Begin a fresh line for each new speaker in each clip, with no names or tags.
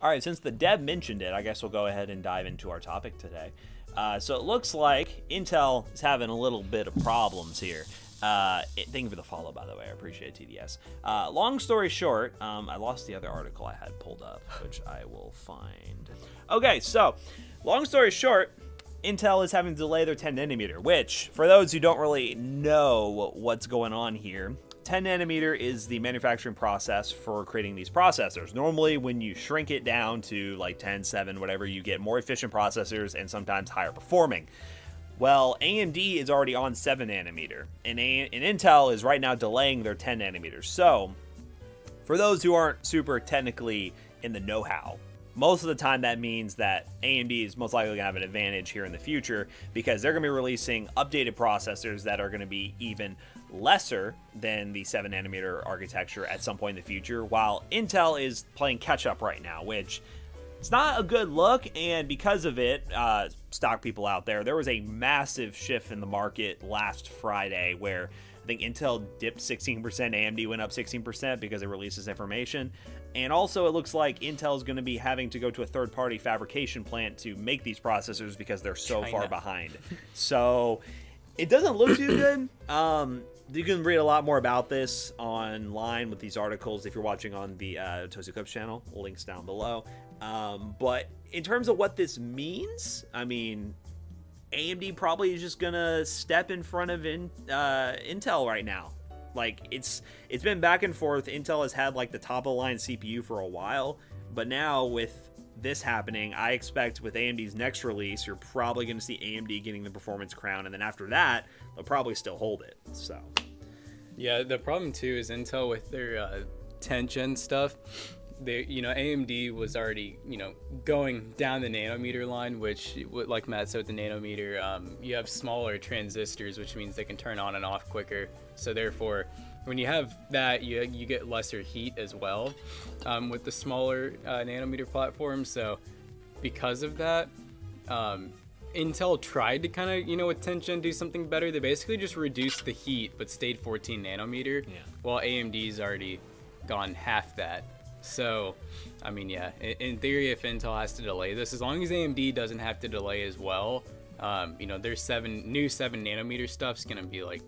All right, since the dev mentioned it, I guess we'll go ahead and dive into our topic today. So it looks like Intel is having a little bit of problems here. Thank you for the follow, by the way. I appreciate it, TDS. Long story short, I lost the other article I had pulled up, which I will find. Okay, so long story short, Intel is having to delay their 10 nanometer, which, for those who don't really know what's going on here, 10 nanometer is the manufacturing process for creating these processors. Normally, when you shrink it down to like 10, 7, whatever, you get more efficient processors and sometimes higher performing. Well, AMD is already on 7 nanometer, and Intel is right now delaying their 10 nanometers. So, for those who aren't super technically in the know-how, most of the time that means that AMD is most likely going to have an advantage here in the future because they're going to be releasing updated processors that are going to be even lesser than the 7 nanometer architecture at some point in the future, while Intel is playing catch up right now, which it's not a good look. And because of it, stock people out there was a massive shift in the market last Friday where I think Intel dipped 16%, AMD went up 16% because it releases information. And also it looks like Intel is going to be having to go to a third-party fabrication plant to make these processors because they're so far behind. So it doesn't look too good. You can read a lot more about this online with these articles if you're watching on the Toasted Clips channel. Links down below. But in terms of what this means, I mean, AMD probably is just gonna step in front of Intel right now. Like it's been back and forth. Intel has had like the top of the line CPU for a while, but now with this happening, I expect with AMD's next release, you're probably going to see AMD getting the performance crown, and then after that, they'll probably still hold it. So,
yeah, the problem too is Intel with their 10th gen stuff. They, AMD was already, going down the nanometer line, which, like Matt said, with the nanometer, you have smaller transistors, which means they can turn on and off quicker. So therefore, when you have that, you get lesser heat as well with the smaller nanometer platforms. So because of that, Intel tried to kind of, with 10th gen do something better. They basically just reduced the heat but stayed 14 nanometer, while AMD's already gone half that. So, I mean, yeah, in theory, if Intel has to delay this, as long as AMD doesn't have to delay as well, their new 7 nanometer stuff's gonna be like,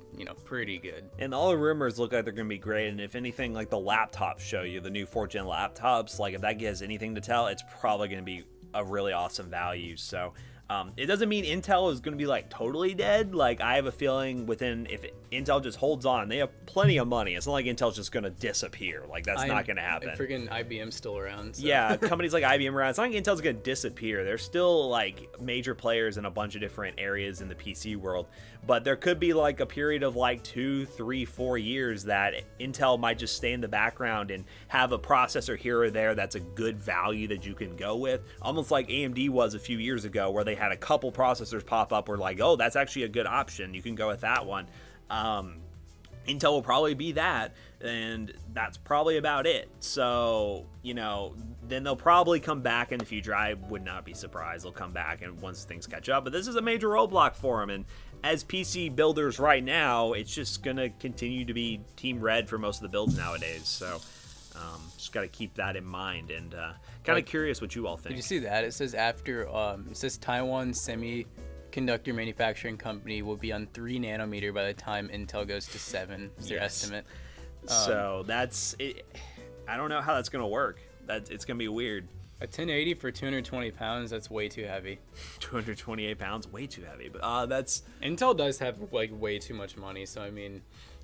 pretty good.
And all the rumors look like they're gonna be great. And if anything, like the laptops show you, the new 4th gen laptops, like if that gives anything to tell, it's probably gonna be a really awesome value. So it doesn't mean Intel is going to be like totally dead. Like I have a feeling if Intel just holds on, they have plenty of money. It's not like Intel's just going to disappear. Like that's not going to happen.
Freaking IBM's still around. So.
Yeah, companies like IBM around. It's not like Intel's going to disappear. They're still like major players in a bunch of different areas in the PC world. But there could be like a period of like 2, 3, 4 years that Intel might just stay in the background and have a processor here or there that's a good value that you can go with. Almost like AMD was a few years ago where they had a couple processors pop up where like, oh, that's actually a good option. You can go with that one. Intel will probably be that, and that's probably about it. So, then they'll probably come back in the future. I would not be surprised. They'll come back and once things catch up. But this is a major roadblock for them. And as PC builders right now, it's just going to continue to be Team Red for most of the builds nowadays. So, just got to keep that in mind. And kind of curious what you all think.
Did you see that? It says Taiwan Semiconductor Manufacturing Company will be on 3 nanometer by the time Intel goes to 7. Is their estimate.
So that's it. I don't know how that's gonna work. It's gonna be weird.
A 1080 for 220 pounds. That's way too heavy.
228 pounds, way too heavy. But that's
Intel does have like way too much money. So I mean,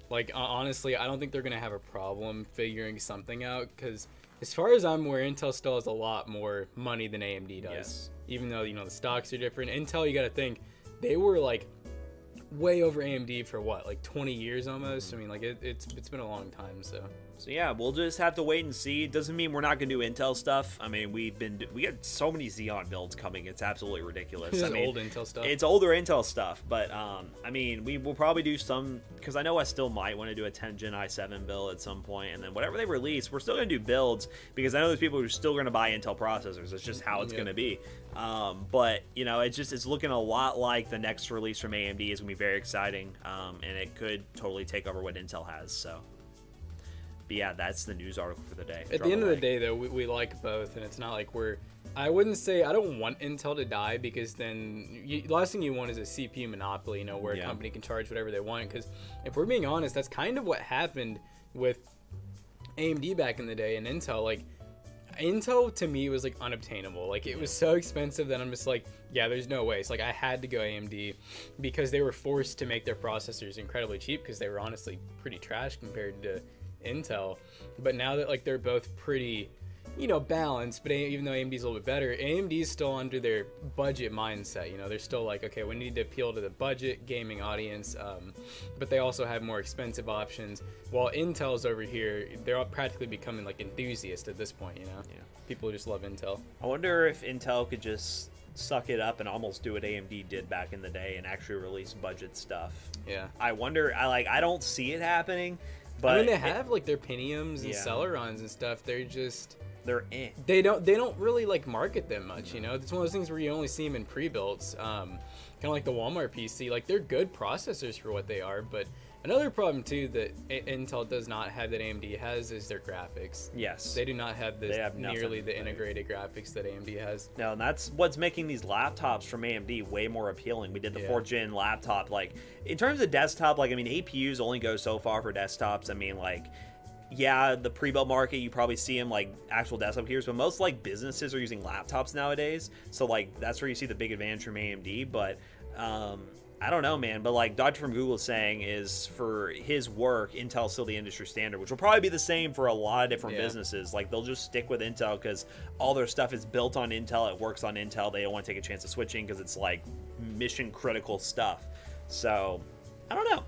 like honestly, I don't think they're gonna have a problem figuring something out because. As far as I'm aware, Intel still has a lot more money than AMD does.
Yes.
Even though, the stocks are different. Intel, you got to think, they were like way over AMD for what, like 20 years almost? I mean, like it's been a long time, so
yeah, we'll just have to wait and see. It doesn't mean we're not gonna do Intel stuff. I mean, we got so many Xeon builds coming. It's absolutely ridiculous.
It's old Intel stuff.
It's older Intel stuff, but I mean, we will probably do some because I know I still might want to do a 10 Gen i7 build at some point, and then whatever they release, we're still gonna do builds because I know there's people who are still gonna buy Intel processors. It's just how it's gonna be. But it's looking a lot like the next release from AMD is gonna be very exciting, and it could totally take over what Intel has. So. But yeah, that's the news article for the day.
At the end of the day, though, we like both, and it's not like I wouldn't say I don't want Intel to die, because then the last thing you want is a CPU monopoly, where a company can charge whatever they want. Because if we're being honest, that's kind of what happened with AMD back in the day and Intel. Like, Intel to me was like unobtainable. Like, it was so expensive that I'm just like, yeah, there's no way. It's like I had to go AMD because they were forced to make their processors incredibly cheap, because they were honestly pretty trash compared to Intel. But now that like they're both pretty balanced, but even though AMD's a little bit better, AMD's still under their budget mindset. They're still like, okay, we need to appeal to the budget gaming audience, but they also have more expensive options. While Intel's over here, they're all practically becoming like enthusiasts at this point. People who just love Intel.
I wonder if Intel could just suck it up and almost do what AMD did back in the day and actually release budget stuff.
Yeah.
I wonder. I don't see it happening. But
I mean, they have like their Pentiums and Celerons and stuff.
They're in.
They don't really like market them much. It's one of those things where you only see them in pre-builts. Kind of like the Walmart PC. Like, they're good processors for what they are, but another problem too that Intel does not have that AMD has is their graphics.
Yes.
They do not have nearly the integrated graphics that AMD has.
No, and that's what's making these laptops from AMD way more appealing. We did the 4th gen laptop. Like, in terms of desktop, like, I mean, APUs only go so far for desktops. I mean, like, yeah, the pre-built market, you probably see them like actual desktop computers, but most like businesses are using laptops nowadays. So like that's where you see the big advantage from AMD. But I don't know, man. But like Dr. from Google is saying, is for his work, Intel's still the industry standard, which will probably be the same for a lot of different businesses. Like, they'll just stick with Intel because all their stuff is built on Intel. It works on Intel. They don't want to take a chance of switching because it's like mission critical stuff. So I don't know.